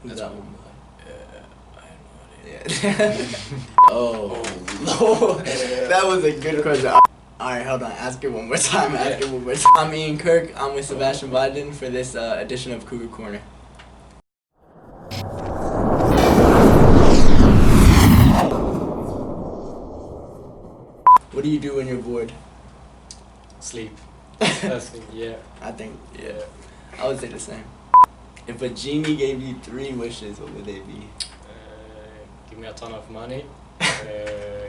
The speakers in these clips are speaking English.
Who's that one? I have no idea. Yeah. Oh, Lord. That was a good question. Alright, hold on. Ask it one more time. Ask it one more time. I'm Ian Kirk. I'm with Sebastian Widen for this edition of Cougar Corner. What do you do when you're bored? Sleep. Sleep, yeah. I think, yeah. I would say the same. If a genie gave you 3 wishes, what would they be? Give me a ton of money,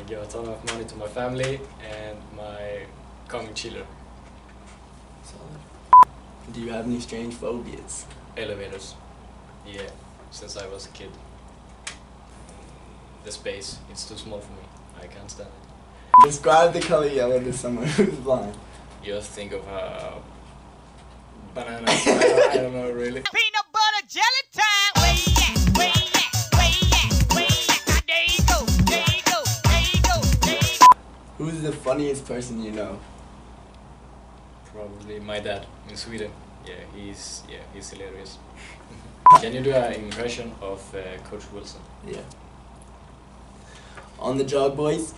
give a ton of money to my family, and my coming chiller. Solid. Do you have any strange phobias? Elevators. Yeah, since I was a kid. The space, it's too small for me. I can't stand it. Describe the color yellow to someone who's blind. You just think of a banana. I don't know really. Peanut butter jelly time. Where you at? Where you at? Where you at? Where you at? Now there you go. There you go. There you go. There you go. Who's the funniest person you know? Probably my dad in Sweden. He's hilarious. Can you do an impression of Coach Wilson? Yeah. On the jog, boys.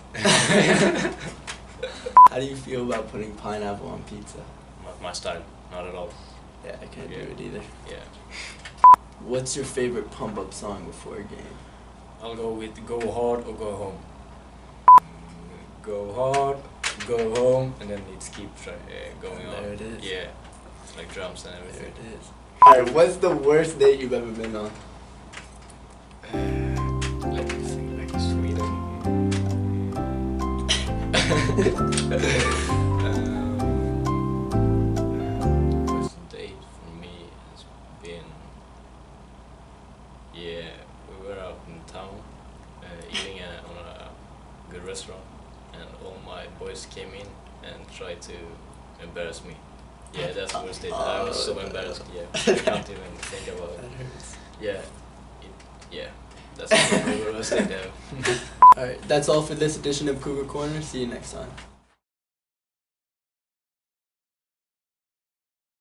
How do you feel about putting pineapple on pizza? Not my style, not at all. Yeah, I can't do it either. Yeah. What's your favorite pump-up song before a game? I'll go with Go Hard or Go Home. Go hard, go home, and then it keeps going on. There it is. Yeah, it's like drums and everything. There it is. Alright, what's the worst date you've ever been on? Let me think, like Sweden. First date for me has been, we were out in town eating on a good restaurant, and all my boys came in and tried to embarrass me. Yeah, that's the worst date. I was so embarrassed. Yeah, I can't even think about it. That hurts. Yeah, that's the worst date ever. Alright, that's all for this edition of Cougar Corner. See you next time.